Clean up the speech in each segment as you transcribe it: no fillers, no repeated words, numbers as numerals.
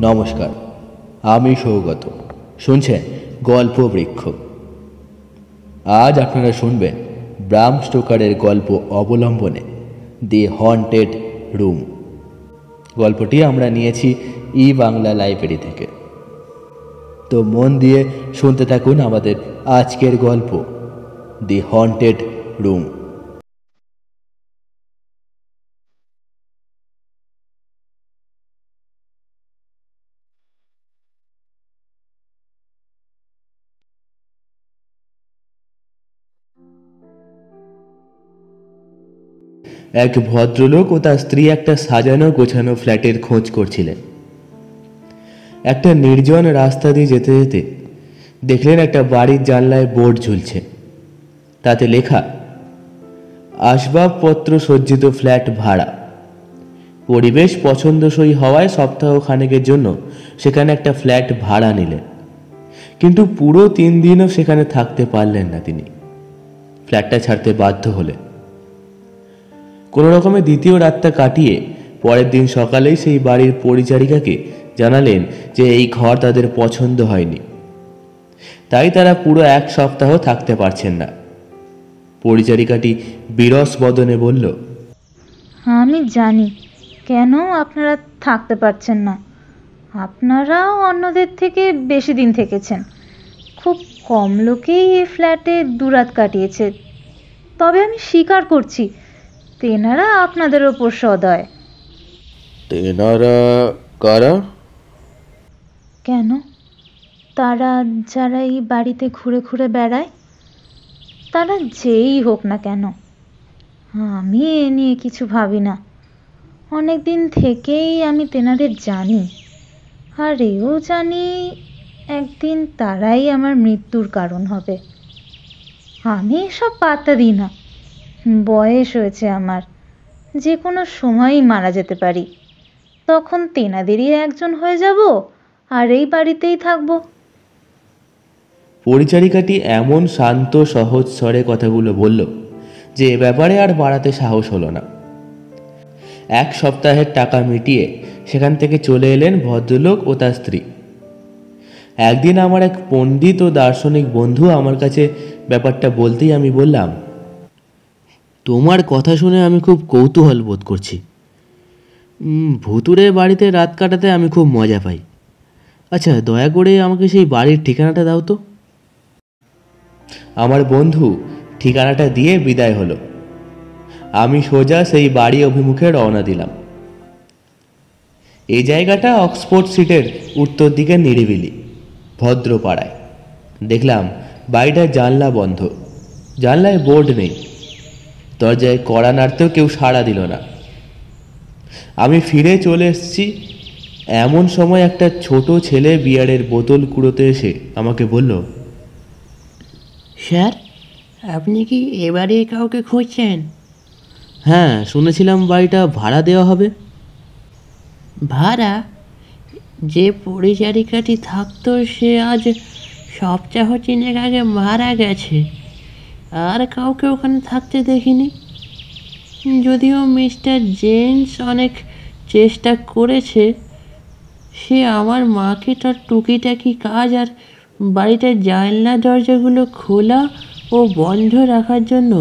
নমস্কার, আমি সৌগত। শুনছেন গল্প বৃক্ষ। আজ আপনারা শুনবেন ব্রাম স্টোকারের গল্প অবলম্বনে দি হন্টেড রুম। গল্পটি আমরা নিয়েছি বাংলা লাইব্রেরি থেকে। তো মন দিয়ে শুনতে থাকুন আমাদের আজকের গল্প দি হন্টেড রুম। এক ভদ্রলোক ও তার স্ত্রী একটা সাজানো গোছানো ফ্ল্যাটের খোঁজ করছিলেন। একটা নির্জন রাস্তা দিয়ে যেতে যেতে দেখলেন একটা বাড়ির জানলায় বোর্ড ঝুলছে। তাতে লেখা, আসবাবপত্র সজ্জিত ফ্ল্যাট ভাড়া। পরিবেশ পছন্দসই হওয়ায় সপ্তাহখানেকের জন্য সেখানে একটা ফ্ল্যাট ভাড়া নিলেন। কিন্তু পুরো 3 দিনও সেখানে থাকতে পারলেন না তিনি। ফ্ল্যাটটা ছাড়তে বাধ্য হলেন। কোনো রকমে দ্বিতীয় রাতটা কাটিয়ে পরের দিন সকালেই সেই বাড়ির পরিচারিকাকে জানালেন যে এই ঘর তাদের পছন্দ হয়নি, তাই তারা পুরো 1 সপ্তাহ থাকতে পারছেন না। পরিচারিকাটি বিরস বদনে বলল, আমি জানি কেন আপনারা থাকতে পারছেন না। আপনারাও অন্যদের থেকে বেশি দিন থেকেছেন। খুব কম লোকেই এই ফ্ল্যাটে 2 রাত কাটিয়েছে। তবে আমি স্বীকার করছি, তেনারা আপনাদের ওপর সদয়। তেনারা কারা? কেন? তারা যারা এই বাড়িতে ঘুরে ঘুরে বেড়ায়, তারা যেই হোক না কেন, আমি এ নিয়ে কিছু ভাবি না। অনেক দিন থেকেই আমি তেনাদের জানি, আর এও জানি একদিন তারাই আমার মৃত্যুর কারণ হবে। আমি এসব পাত্তা দিই না। বয়স হয়েছে আমার, যে কোনো সময়ই মারা যেতে পারি। তখন তেনাদেরই একজন হয়ে যাব আর এই বাড়িতেই থাকবো। পরিচারিকাটি এমন শান্ত সহজ স্বরে কথাগুলো বলল যে এ ব্যাপারে আর বাড়াতে সাহস হলো না। 1 সপ্তাহের টাকা মিটিয়ে সেখান থেকে চলে এলেন ভদ্রলোক ও তার স্ত্রী। একদিন আমার এক পণ্ডিত ও দার্শনিক বন্ধু আমার কাছে ব্যাপারটা বলতেই আমি বললাম, তোমার কথা শুনে আমি খুব কৌতূহল বোধ করছি। ভুতুরে বাড়িতে রাত কাটাতে আমি খুব মজা পাই। আচ্ছা, দয়া করে আমাকে সেই বাড়ির ঠিকানাটা দাও তো। আমার বন্ধু ঠিকানাটা দিয়ে বিদায় হলো। আমি সোজা সেই বাড়ি অভিমুখে রওনা দিলাম। এই জায়গাটা অক্সফোর্ড স্ট্রিটের উত্তর দিকে নিরিবিলি ভদ্রপাড়ায়। দেখলাম বাড়িটার জানলা বন্ধ, জানলায় বোর্ড নেই। দরজায় কড়া নাড়তেও কেউ সাড়া দিল না। আমি ফিরে চলে এসেছি। এমন সময় একটা ছোট ছেলে বিয়ারের বোতল কুড়োতে এসে আমাকে বলল, স্যার, আপনি কি এবারে কাউকে খুঁজছেন? হ্যাঁ, শুনেছিলাম বাড়িটা ভাড়া দেওয়া হবে। ভাড়া? যে পরিচারিকাটি থাকতো সে আজ সপ্তাহ 3 আগে মারা গেছে। আর কাউকে ওখানে থাকতে দেখিনি। যদিও মিস্টার জেমস অনেক চেষ্টা করেছে। সে আমার মাকে তার টুকিটাকি কাজ আর বাড়িটার জানলা দরজাগুলো খোলা ও বন্ধ রাখার জন্য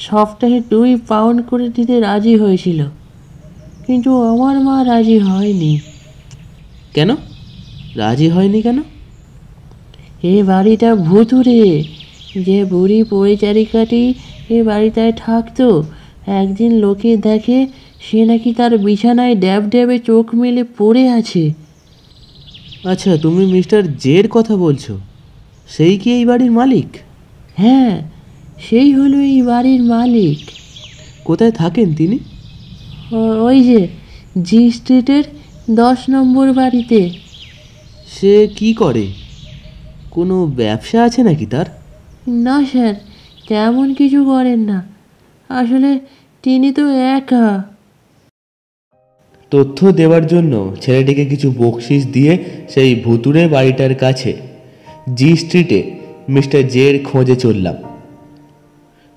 সপ্তাহে 2 পাউন্ড করে দিতে রাজি হয়েছিল। কিন্তু আমার মা রাজি হয়নি। কেন রাজি হয়নি কেন? এ বাড়িটা ভুতুরে। যে বুড়ি পরিচারিকাটি এ বাড়িটায় থাকতো, একদিন লোকে দেখে সে নাকি তার বিছানায় ড্যাব ড্যাবে চোখ মেলে পড়ে আছে। আচ্ছা, তুমি মিস্টার জের কথা বলছো? সেই কি এই বাড়ির মালিক? হ্যাঁ, সেই হলো এই বাড়ির মালিক। কোথায় থাকেন তিনি? ওই যে জি স্ট্রিটের 10 নম্বর বাড়িতে। সে কি করে? কোনো ব্যবসা আছে নাকি তার? না স্যার, তেমন কিছু করেন না। আসলে তিনি তো একা। তথ্য দেওয়ার জন্য ছেলেটিকে কিছু বকশিস দিয়ে সেই ভুতুরে বাড়িটার কাছে জি স্ট্রিটে মিস্টার জের খোঁজে চললাম।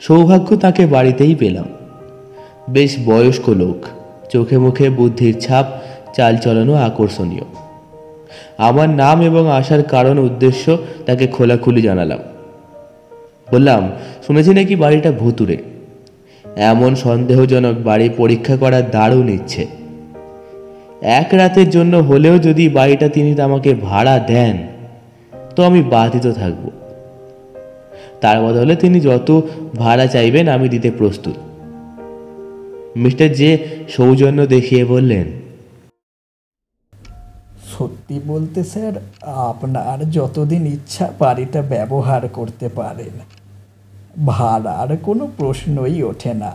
সৌভাগ্য তাকে বাড়িতেই পেলাম। বেশ বয়স্ক লোক, চোখে মুখে বুদ্ধির ছাপ, চালচলনও আকর্ষণীয়। আমার নাম এবং আসার কারণ উদ্দেশ্য তাকে খোলাখুলি জানালাম। বললাম, শুনেছি নাকি বাড়িটা ভুতুড়ে। এমন সন্দেহজনক বাড়ি পরীক্ষা করার দারুণ ইচ্ছে। এক রাতের জন্য হলেও যদি বাড়িটা তিনি আমাকে ভাড়া দেন তো আমি বাধিত থাকব। তার বদলে তিনি যত ভাড়া চাইবেন আমি দিতে প্রস্তুত। মিস্টার জে সৌজন্য দেখিয়ে বললেন, সত্যি বলতে স্যার, আপনার যতদিন ইচ্ছা বাড়িটা ব্যবহার করতে পারেন, ভাড়ার কোনো প্রশ্নই ওঠে না।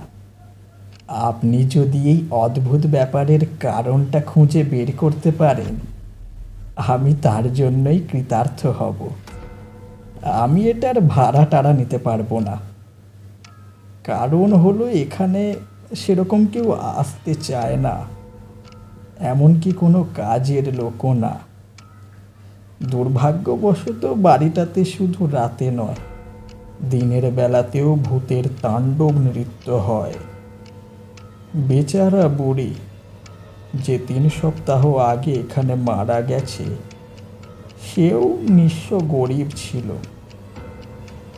আপনি যদি এই অদ্ভুত ব্যাপারের কারণটা খুঁজে বের করতে পারেন, আমি তার জন্যই কৃতার্থ হব। আমি এটার ভাড়া টাড়া নিতে পারবো না। কারণ হলো এখানে সেরকম কেউ আসতে চায় না, এমনকি কোনো কাজের লোকও না। দুর্ভাগ্যবশত বাড়িটাতে শুধু রাতে নয়, দিনের বেলাতেও ভূতের তাণ্ডব নৃত্য হয়। বেচারা বুড়ি যে 3 সপ্তাহ আগে এখানে মারা গেছে, সেও নিঃস্ব গরিব ছিল।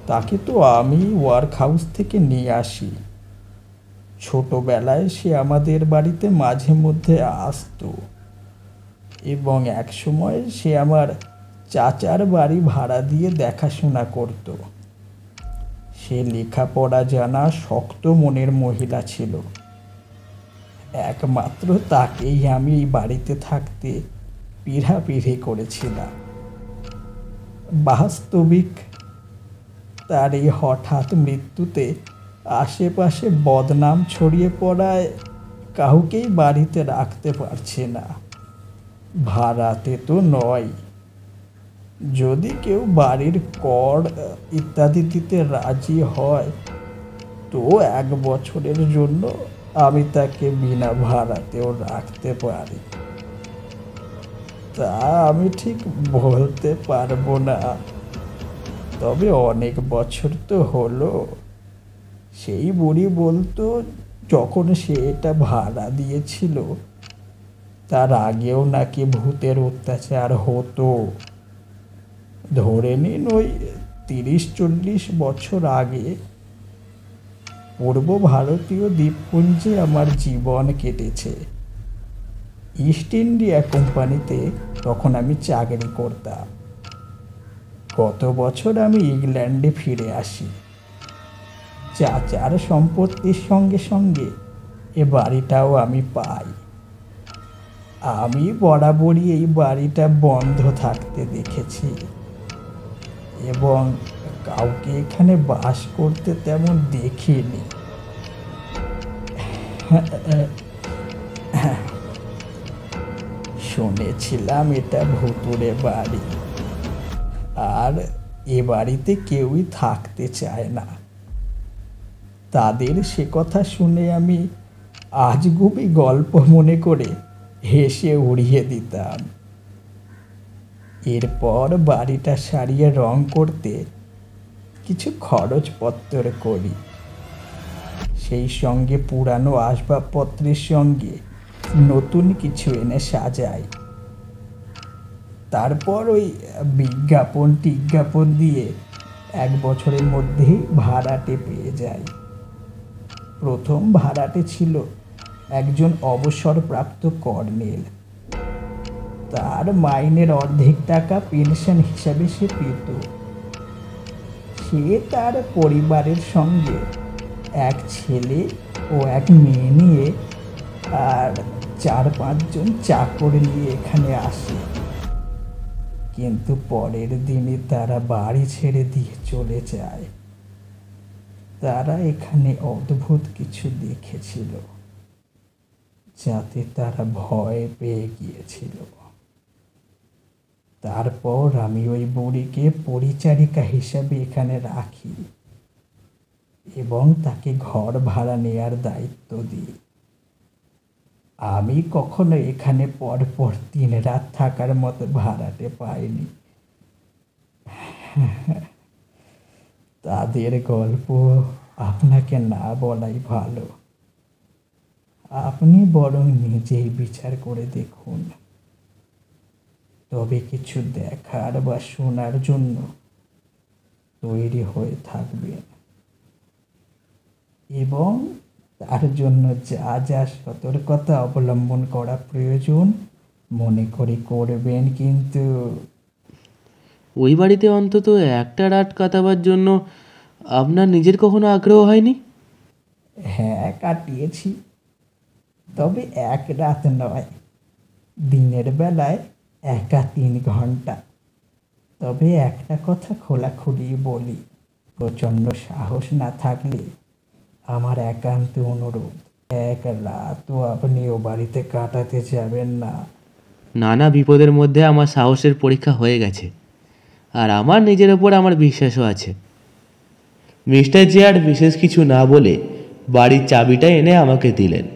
তাকে তো আমি ওয়ার্ক হাউস থেকে নিয়ে আসি। ছোটবেলায় সে আমাদের বাড়িতে মাঝে মধ্যে আসতো এবং এক সময় সে আমার চাচার বাড়ি ভাড়া দিয়ে দেখাশোনা করত। সে লেখাপড়া জানা শক্ত মনের মহিলা ছিল। একমাত্র তাকেই আমি এই বাড়িতে থাকতে পিড়াপিড়ি করেছিলাম। বাস্তবিক তার এই হঠাৎ মৃত্যুতে আশেপাশে বদনাম ছড়িয়ে পড়ায় কাউকেই বাড়িতে রাখতে পারছে না। ভাড়াতে তো নয়, যদি কেউ বাড়ির কর ইত্যাদি দিতে রাজি হয় তো 1 বছরের জন্য আমি তাকে বিনা ভাড়াতেও রাখতে পারি। তা আমি ঠিক বলতে পারবো না, তবে অনেক বছর তো হলো। সেই বুড়ি বলতো যখন সে এটা ভাড়া দিয়েছিল তার আগেও নাকি ভূতের অত্যাচার হতো। ধরে নিন ওই 30-40 বছর আগে পূর্ব ভারতীয় দ্বীপপুঞ্জে আমার জীবন কেটেছে। ইস্ট ইন্ডিয়া কোম্পানিতে তখন আমি চাকরি করতাম। গত বছর আমি ইংল্যান্ডে ফিরে আসি। চাচার সম্পত্তির সঙ্গে সঙ্গে এ বাড়িটাও আমি পাই। আমি বরাবরই এই বাড়িটা বন্ধ থাকতে দেখেছি এবং কাউকে এখানে বাস করতে তেমন দেখিনি। শুনেছিলাম এটা ভুতুড়ে বাড়ি, আর এ বাড়িতে কেউই থাকতে চায় না। তাদের সে কথা শুনে আমি আজগুবি গল্প মনে করে হেসে উড়িয়ে দিতাম। এরপর বাড়িটা সারিয়ে রং করতে কিছু খরচপত্র করি, সেই সঙ্গে পুরানো আসবাবপত্রের সঙ্গে নতুন কিছু এনে সাজাই। তারপর ওই বিজ্ঞাপন দিয়ে 1 বছরের মধ্যেই ভাড়াটে পেয়ে যাই। প্রথম ভাড়াটে ছিল একজন অবসরপ্রাপ্ত কর্নেল। তার মাইনের অর্ধেক টাকা পেনশন হিসাবে সে পেত। সে তার পরিবারের সঙ্গে 1 ছেলে ও 1 মেয়ে নিয়ে আর 4-5 জন চাকর নিয়ে এখানে আসে। কিন্তু পরের দিনই তারা বাড়ি ছেড়ে দিয়ে চলে যায়। তারা এখানে অদ্ভুত কিছু দেখেছিল, যাতে তারা ভয় পেয়ে গিয়েছিল। তারপর আমি ওই বুড়িকে পরিচারিকা হিসাবে এখানে রাখি এবং তাকে ঘর ভাড়া নেয়ার দায়িত্ব দিই। আমি কখনো এখানে পরপর 3 রাত থাকার মতো ভাড়াটে পাইনি। তাদের গল্প আপনাকে না বলাই ভালো। আপনি বরং নিজেই বিচার করে দেখুন। তবে কিছু দেখার বা শোনার জন্য তৈরি হয়ে থাকবেন এবং তার জন্য যা যা সতর্কতা অবলম্বন করা প্রয়োজন মনে করে করবেন। কিন্তু ওই বাড়িতে অন্তত একটা রাত কাটাবার জন্য আপনার নিজের কখনো আগ্রহ হয়নি? হ্যাঁ, কাটিয়েছি, তবে এক রাত নয়, দিনের বেলায় একা 3 ঘন্টা। তবে একটা কথা খোলাখুলি বলি, প্রচণ্ড সাহস না থাকলে আমার একান্ত অনুরোধ, এক রাতও আপনি ও বাড়িতে কাটাতে যাবেন না। নানা বিপদের মধ্যে আমার সাহসের পরীক্ষা হয়ে গেছে, আর আমার নিজের ওপর আমার বিশ্বাসও আছে। মিস্টার জি আর বিশেষ কিছু না বলে বাড়ির চাবিটা এনে আমাকে দিলেন।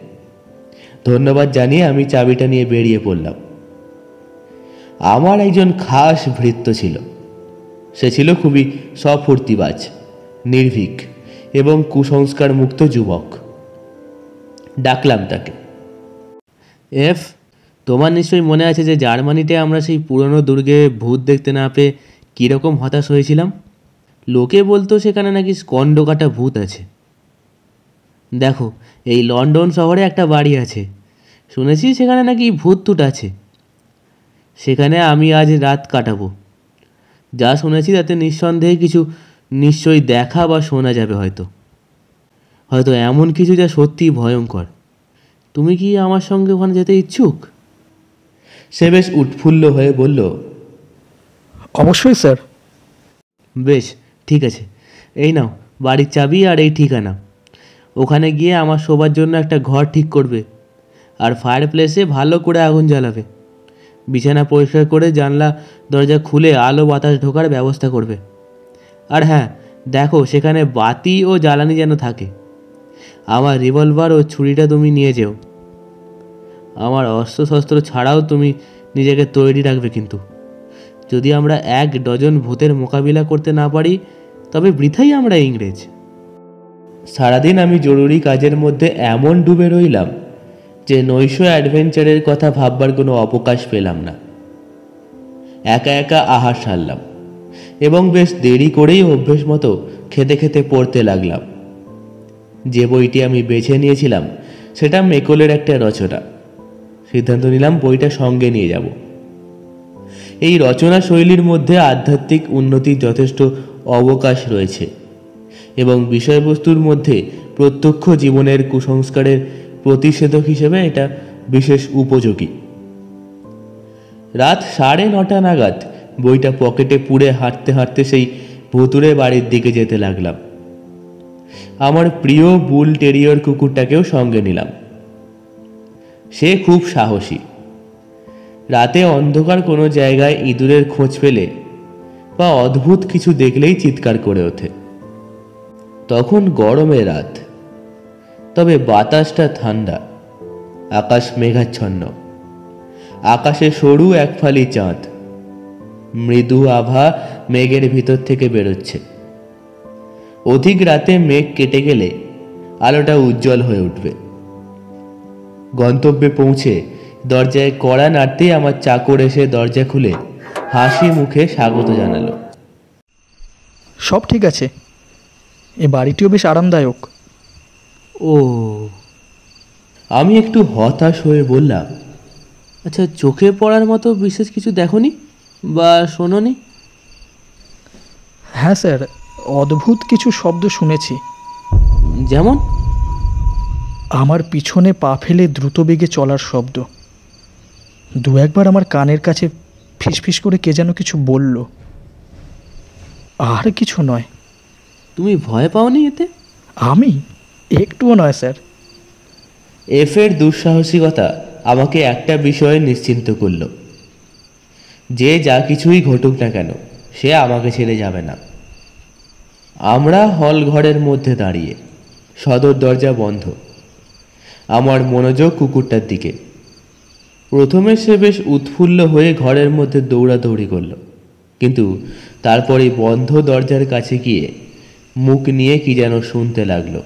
ধন্যবাদ জানিয়ে আমি চাবিটা নিয়ে বেরিয়ে পড়লাম। আমার একজন খাস ভৃত্য ছিল। সে ছিল খুবই সফূর্তিবাজ, নির্ভীক এবং কুসংস্কার মুক্ত যুবক। ডাকলাম তাকে। এফ, তোমার নিশ্চয়ই মনে আছে যে জার্মানিতে আমরা সেই পুরনো দুর্গে ভূত দেখতে না পেয়ে কীরকম হতাশ হয়েছিলাম। লোকে বলতো সেখানে নাকি স্কন্দ কাটা ভূত আছে। দেখো, এই লন্ডন শহরে একটা বাড়ি আছে, শুনেছি সেখানে নাকি ভূত টুট আছে। সেখানে আমি আজ রাত কাটাবো। যা শুনেছি তাতে নিঃসন্দেহে কিছু নিশ্চয়ই দেখা বা শোনা যাবে, হয়তো হয়তো এমন কিছু যা সত্যিই ভয়ঙ্কর। তুমি কি আমার সঙ্গে ওখানে যেতে ইচ্ছুক? সে বেশ উৎফুল্ল হয়ে বলল, অবশ্যই স্যার। বেশ, ঠিক আছে, এই নাও বাড়ির চাবি আর এই ঠিকানা। ওখানে গিয়ে আমার শোবার জন্য একটা ঘর ঠিক করবে, আর ফায়ার প্লেসে ভালো করে আগুন জ্বালাবে। বিছানা পরিষ্কার করে জানলা দরজা খুলে আলো বাতাস ঢোকার ব্যবস্থা করবে। আর হ্যাঁ, দেখো সেখানে বাতি ও জ্বালানি যেন থাকে। আমার রিভলভার ও ছুরিটা তুমি নিয়ে যেও। আমার অস্ত্রশস্ত্র ছাড়াও তুমি নিজেকে তৈরি রাখবে, কিন্তু যদি আমরা 1 ডজন ভূতের মোকাবিলা করতে না পারি তবে বৃথাই আমরা ইংরেজ। সারাদিন আমি জরুরি কাজের মধ্যে এমন ডুবে রইলাম যে নৈশ অ্যাডভেঞ্চারের কথা ভাববার কোনো অবকাশ পেলাম না। একা একা আহার সারলাম এবং বেশ দেরি করেই অভ্যেস মতো খেতে খেতে পড়তে লাগলাম। যে বইটি আমি বেছে নিয়েছিলাম সেটা মেকলের একটা রচনা। সিদ্ধান্ত নিলাম বইটা সঙ্গে নিয়ে যাব। এই রচনা শৈলীর মধ্যে আধ্যাত্মিক উন্নতির যথেষ্ট অবকাশ রয়েছে এবং বিষয়বস্তুর মধ্যে প্রত্যক্ষ জীবনের কুসংস্কারের প্রতিষেধক হিসেবে এটা বিশেষ উপযোগী। রাত 9:30 নাগাদ বইটা পকেটে পুরে হাঁটতে হাঁটতে সেই ভুতুড়ে বাড়ির দিকে যেতে লাগলাম। আমার প্রিয় বুল টেরিয়র কুকুরটাকেও সঙ্গে নিলাম। সে খুব সাহসী। রাতে অন্ধকার কোনো জায়গায় ইঁদুরের খোঁজ পেলে বা অদ্ভুত কিছু দেখলেই চিৎকার করে ওঠে। তখন গরমের রাত, তবে বাতাসটা ঠান্ডা, আকাশ মেঘাচ্ছন্ন। আকাশে সরু এক ফালি চাঁদ, মৃদু আভা মেঘের ভিতর থেকে বেরোচ্ছে। অধিক রাতে মেঘ কেটে গেলে আলোটা উজ্জ্বল হয়ে উঠবে। গন্তব্যে পৌঁছে দরজায় কড়া নাড়তেই আমার চাকর এসে দরজা খুলে হাসি মুখে স্বাগত জানালো। সব ঠিক আছে, এ বাড়িটিও বেশ আরামদায়ক। ও, আমি একটু হতাশ হয়ে বললাম, আচ্ছা, চোখে পড়ার মতো বিশেষ কিছু দেখোনি বা শোনোনি? হ্যাঁ স্যার, অদ্ভুত কিছু শব্দ শুনেছি। যেমন? আমার পিছনে পা ফেলে দ্রুত বেগে চলার শব্দ। 2-1 বার আমার কানের কাছে ফিসফিস করে কে যেন কিছু বলল। আর কিছু নয়। তুমি ভয় পাওনি এতে? আমি? একটুও নয় স্যার। এফের দুঃসাহসিকতা আমাকে একটা বিষয়ে নিশ্চিন্ত করল, যে যা কিছুই ঘটুক না কেন সে আমাকে ছেড়ে যাবে না। আমরা হল ঘরের মধ্যে দাঁড়িয়ে, সদর দরজা বন্ধ। আমার মনোযোগ কুকুরটার দিকে। প্রথমে সে বেশ উৎফুল্ল হয়ে ঘরের মধ্যে দৌড়াদৌড়ি করল, কিন্তু তারপরে বন্ধ দরজার কাছে গিয়ে মুখ নিয়ে কি যেন শুনতে লাগলো,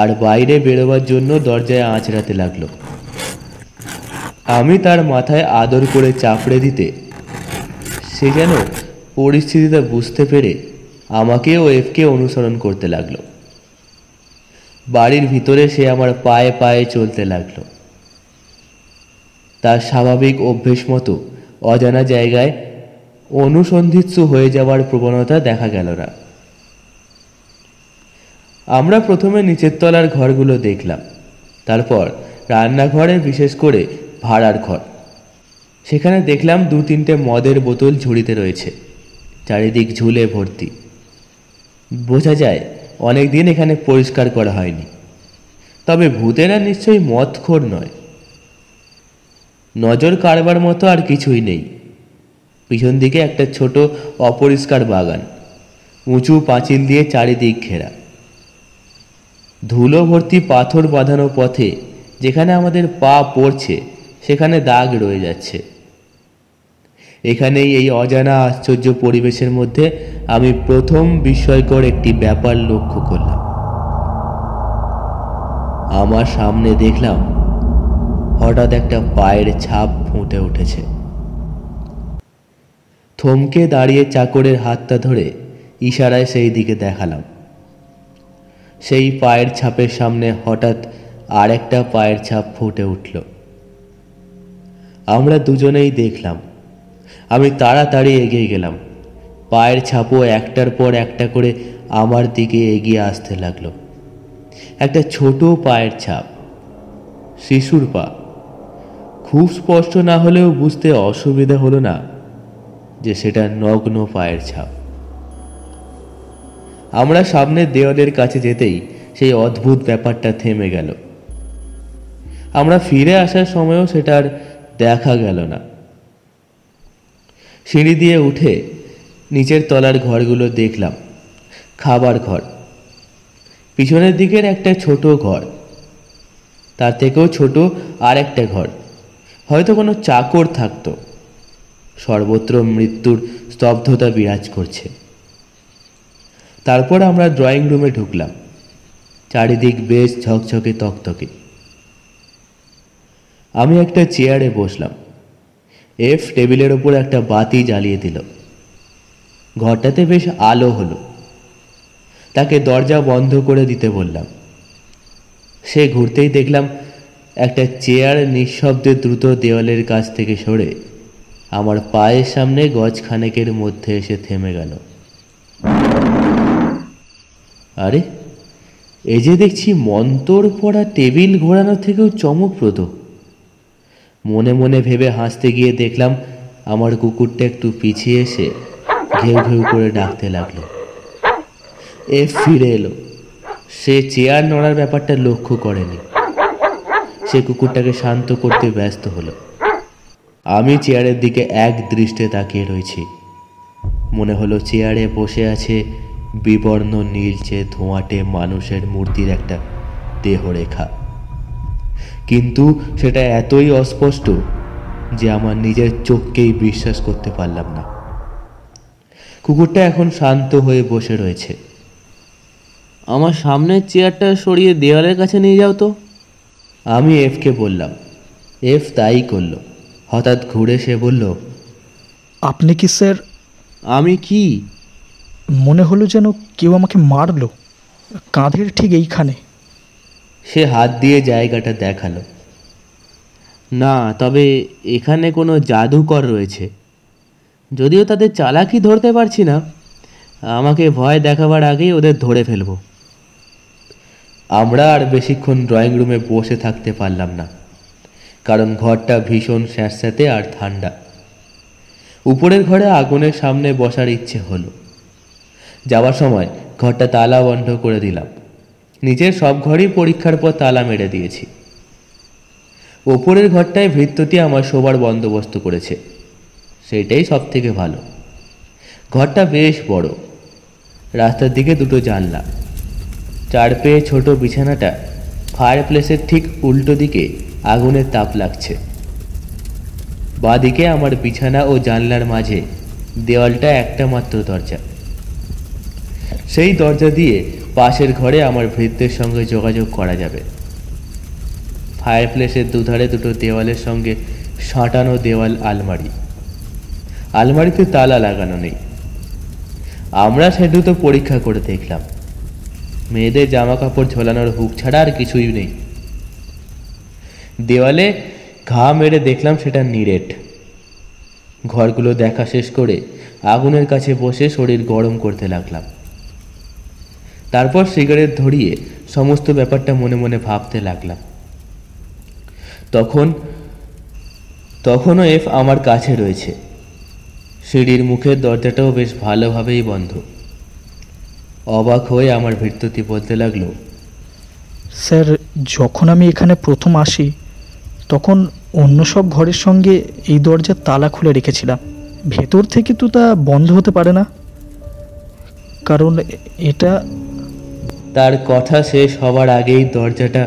আর বাইরে বেরোবার জন্য দরজায় আঁচড়াতে লাগলো। আমি তার মাথায় আদর করে চাপড়ে দিতে সে যেন পরিস্থিতিটা বুঝতে পেরে আমাকে ও এফকে অনুসরণ করতে লাগলো। বাড়ির ভিতরে সে আমার পায়ে পায়ে চলতে লাগলো। তার স্বাভাবিক অভ্যেস মতো অজানা জায়গায় অনুসন্ধিৎসু হয়ে যাওয়ার প্রবণতা দেখা গেল না। আমরা প্রথমে নিচের তলার ঘরগুলো দেখলাম, তারপর রান্নাঘরে, বিশেষ করে ভাড়ার ঘর। সেখানে দেখলাম 2-3টে মদের বোতল ঝুড়িতে রয়েছে, চারিদিক ঝুলে ভর্তি। বোঝা যায় অনেক দিন এখানে পরিষ্কার করা হয়নি। তবে ভূতেরা নিশ্চয়ই মদখোর নয়। নজর কাড়বার মতো আর কিছুই নেই। পিছন দিকে একটা ছোট অপরিষ্কার বাগান, উঁচু পাঁচিল দিয়ে চারিদিক ঘেরা। ধুলো ভর্তি পাথর বাঁধানো পথে যেখানে আমাদের পা পড়ছে সেখানে দাগ রয়ে যাচ্ছে। এখানেই এই অজানা আশ্চর্য পরিবেশের মধ্যে আমি প্রথম বিস্ময়কর একটি ব্যাপার লক্ষ্য করলাম। আমার সামনে দেখলাম হঠাৎ একটা পায়ের ছাপ ফুটে উঠেছে। থমকে দাঁড়িয়ে চাকরের হাতটা ধরে ইশারায় সেই দিকে দেখালাম। সেই পায়ের ছাপের সামনে হঠাৎ আর একটা পায়ের ছাপ ফুটে উঠল। আমরা দুজনেই দেখলাম। আমি তাড়াতাড়ি এগিয়ে গেলাম। পায়ের ছাপও একটার পর একটা করে আমার দিকে এগিয়ে আসতে লাগলো। একটা ছোট পায়ের ছাপ, শিশুর পা। খুব স্পষ্ট না হলেও বুঝতে অসুবিধা হলো না যে সেটা নগ্ন পায়ের ছাপ। আমরা সামনের দেওয়ালের কাছে যেতেই সেই অদ্ভুত ব্যাপারটা থেমে গেল। আমরা ফিরে আসার সময়ও সেটা আর দেখা গেল না। সিঁড়ি দিয়ে উঠে নিচের তলার ঘরগুলো দেখলাম। খাবার ঘর, পিছনের দিকের একটা ছোট ঘর, তার থেকেও ছোট আর একটা ঘর, হয়তো কোনো চাকর থাকতো। সর্বত্র মৃত্যুর স্তব্ধতা বিরাজ করছে। তারপর আমরা ড্রয়িং রুমে ঢুকলাম। চারিদিক বেশ ঝকঝকে তকতকে। আমি একটা চেয়ারে বসলাম। এফ টেবিলের ওপর একটা বাতি জ্বালিয়ে দিল। ঘরটাতে বেশ আলো হলো। তাকে দরজা বন্ধ করে দিতে বললাম। সে ঘুরতেই দেখলাম একটা চেয়ার নিঃশব্দে দ্রুত দেওয়ালের কাছ থেকে সরে আমার পায়ের সামনে গজখানেকের মধ্যে এসে থেমে গেল। আরে, এই যে দেখছি মন্তর পড়া টেবিল ঘোরানোর থেকেও চমকপ্রদ। মনে মনে ভেবে হাসতে গিয়ে দেখলাম আমার কুকুরটা একটু পিছিয়ে এসে ঘেউ ঘেউ করে ডাকতে লাগলো। এফ ফিরে এলো। সে চেয়ার নড়ার ব্যাপারটা লক্ষ্য করেনি। সে কুকুরটাকে শান্ত করতে ব্যস্ত হলো। আমি চেয়ারের দিকে এক দৃষ্টে তাকিয়ে রয়েছি। মনে হলো চেয়ারে বসে আছে বিবর্ণ নীলচে ধোঁয়াটে মানুষের মূর্তির একটা দেহরেখা। কিন্তু সেটা এতই অস্পষ্ট যে আমার নিজের চোখকেই বিশ্বাস করতে পারলাম না। কুকুরটা এখন শান্ত হয়ে বসে রয়েছে। আমার সামনের চেয়ারটা সরিয়ে দেওয়ালের কাছে নিয়ে যাও তো, আমি এফকে বললাম। এফ তাই করলো। হঠাৎ ঘুরে সে বলল, আপনি কি স্যার? আমি কি? মনে হলো যেন কেউ আমাকে মারলো, কাঁধের ঠিক এইখানে। সে হাত দিয়ে জায়গাটা দেখালো। না, তবে এখানে কোনো জাদুকর রয়েছে। যদিও তাদের চালাকি ধরতে পারছি না। আমাকে ভয় দেখাবার আগেই ওদের ধরে ফেলব। আমরা আর বেশিক্ষণ ড্রয়িং রুমে বসে থাকতে পারলাম না, কারণ ঘরটা ভীষণ স্যাঁতস্যাঁতে আর ঠান্ডা। উপরের ঘরে আগুনের সামনে বসার ইচ্ছে হলো। যাওয়ার সময় ঘরটা তালা বন্ধ করে দিলাম। নিচের সব ঘরই পরীক্ষার পর তালা মেরে দিয়েছি। ওপরের ঘরটায় ভৃত্যটি আমার শোবার বন্দোবস্ত করেছে। সেটাই সব থেকে ভালো। ঘরটা বেশ বড়। রাস্তার দিকে দুটো জানলা। চার পেয়ে ছোট বিছানাটা ফায়ার প্লেসের ঠিক উল্টো দিকে আগুনের তাপ লাগছে। বাঁ দিকে আমার বিছানা ও জানলার মাঝে দেওয়ালটা একটা মাত্র দরজা। সেই দরজা দিয়ে পাশের ঘরে আমার ভৃত্যের সঙ্গে যোগাযোগ করা যাবে। ফায়ার প্লেসের দুধারে দুটো দেওয়ালের সঙ্গে সাঁটানো দেওয়াল আলমারি। আলমারিতে তালা লাগানো নেই। আমরা সে দুটো পরীক্ষা করে দেখলাম, মেয়েদের জামা কাপড় ঝোলানোর হুক ছাড়া আর কিছুই নেই। দেওয়ালে ঘা মেরে দেখলাম সেটা নিরেট। ঘরগুলো দেখা শেষ করে আগুনের কাছে বসে শরীর গরম করতে লাগলাম। তারপর সিগারেট ধরিয়ে সমস্ত ব্যাপারটা মনে মনে ভাবতে লাগলাম। তখনও এফ আমার কাছে রয়েছে। সিঁড়ির মুখের দরজাটাও বেশ ভালোভাবেই বন্ধ। অবাক হয়ে আমার ভৃত্যতি বলতে লাগলো, স্যার, যখন আমি এখানে প্রথম আসি তখন অন্য সব ঘরের সঙ্গে এই দরজার তালা খুলে রেখেছিলাম। ভেতর থেকে তো তা বন্ধ হতে পারে না, কারণ এটা... তার কথা শেষ হবার আগেই দরজাটা,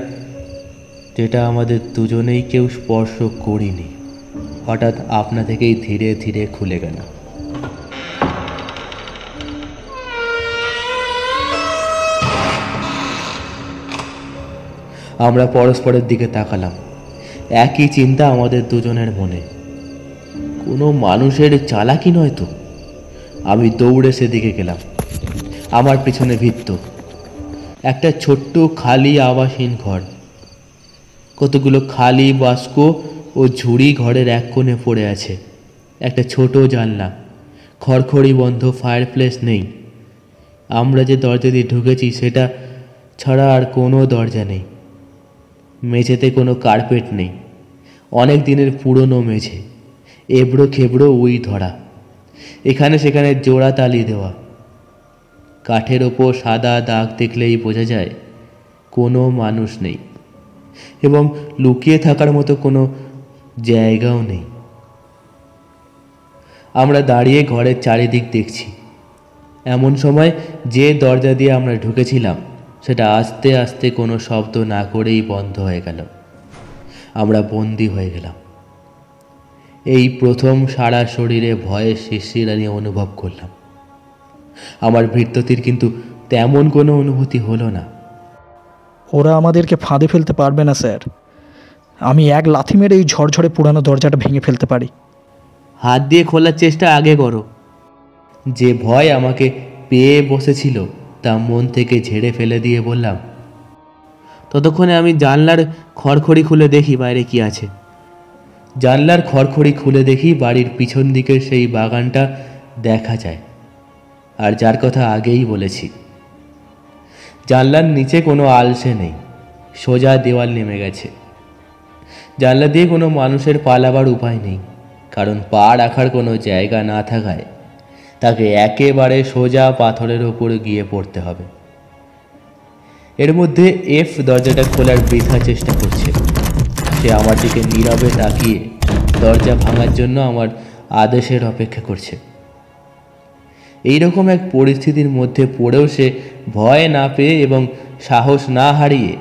যেটা আমাদের দুজনেই কেউ স্পর্শ করিনি, হঠাৎ আপনা থেকেই ধীরে ধীরে খুলে গেল। আমরা পরস্পরের দিকে তাকালাম। একই চিন্তা আমাদের দুজনের মনে। কোনো মানুষের চালাকি নয় তো? আমি দৌড়ে সেদিকে গেলাম। আমার পিছনে ভৃত্য। একটা ছোট্ট খালি আবাসহীন ঘর। কতগুলো খালি বাস্ক ও ঝুড়ি ঘরের এক কোণে পড়ে আছে। একটা ছোট জানলা, খড়খড়ি বন্ধ, ফায়ারপ্লেস নেই। আমরা যে দরজা দিয়ে ঢুকেছি সেটা ছাড়া আর কোনো দরজা নেই। মেঝেতে কোনো কার্পেট নেই। অনেক দিনের পুরনো মেঝে, এবড়ো খেবড়ো উই ধরা, এখানে সেখানে জোড়া তালি দেওয়া। কাঠের ওপর সাদা দাগ দেখলেই বোঝা যায় কোনো মানুষ নেই, এবং লুকিয়ে থাকার মতো কোনো জায়গাও নেই। আমরা দাঁড়িয়ে ঘরের চারিদিক দেখছি। এমন সময় যে দরজা দিয়ে আমরা ঢুকেছিলাম সেটা আস্তে আস্তে কোনো শব্দ না করেই বন্ধ হয়ে গেল। আমরা বন্দী হয়ে গেলাম। এই প্রথম সারা শরীরে ভয়ের শিরশিরানি অনুভব করলাম। আমার ভৃত্যতির কিন্তু তেমন কোনো অনুভূতি হলো না। ওরা আমাদেরকে ফাঁদে ফেলতে পারবে না স্যার। আমি এক লাথি মেরে এই ঝরঝরে পুরানো দরজাটা ভেঙে ফেলতে পারি। হাত দিয়ে খোলার চেষ্টা আগে করো। যে ভয় আমাকে পেয়ে বসেছিল তা মন থেকে ঝেড়ে ফেলে দিয়ে বললাম, ততক্ষণে আমি জানলার খড়খড়ি খুলে দেখি বাইরে কি আছে। জানলার খড়খড়ি খুলে দেখি বাড়ির পিছন দিকের সেই বাগানটা দেখা যায়, আর যার কথা আগেই বলেছি। জানলার নিচে কোনো আলসে নেই, সোজা দেওয়াল নেমে গেছে। জানলা দিয়ে কোনো মানুষের পালাবার উপায় নেই, কারণ পা রাখার কোনো জায়গা না থাকায় তাকে একেবারে সোজা পাথরের ওপর গিয়ে পড়তে হবে। এর মধ্যে এফ দরজাটা খোলার বৃথা চেষ্টা করছে। সে আমার দিকে নীরবে তাকিয়ে দরজা ভাঙার জন্য আমার আদেশের অপেক্ষা করছে। এইরকম এক পরিস্থিতির মধ্যে পড়েও সে ভয় না পেয়ে এবং সাহস না হারিয়ে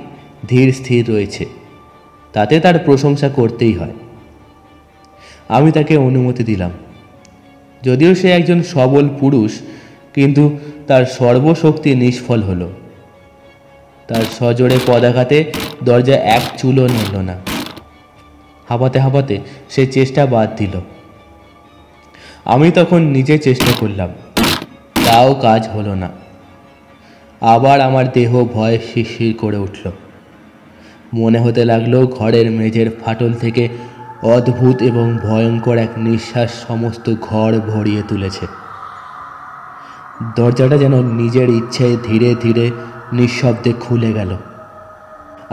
ধীর স্থির রয়েছে, তাতে তার প্রশংসা করতেই হয়। আমি তাকে অনুমতি দিলাম। যদিও সে একজন সবল পুরুষ, কিন্তু তার সর্বশক্তি নিষ্ফল হলো। তার সজোরে পদাঘাতে দরজা এক চুলও নড়ল না। হাঁপাতে হাঁপাতে সে চেষ্টা বাদ দিল। আমি তখন নিজে চেষ্টা করলাম, তাও কাজ হলো না। আবার আমার দেহ ভয়ে শিরশির করে উঠল। মনে হতে লাগলো ঘরের মেঝের ফাটল থেকে অদ্ভুত এবং ভয়ঙ্কর এক নিঃশ্বাস সমস্ত ঘর ভরিয়ে তুলেছে। দরজাটা যেন নিজের ইচ্ছায় ধীরে ধীরে নিঃশব্দে খুলে গেল।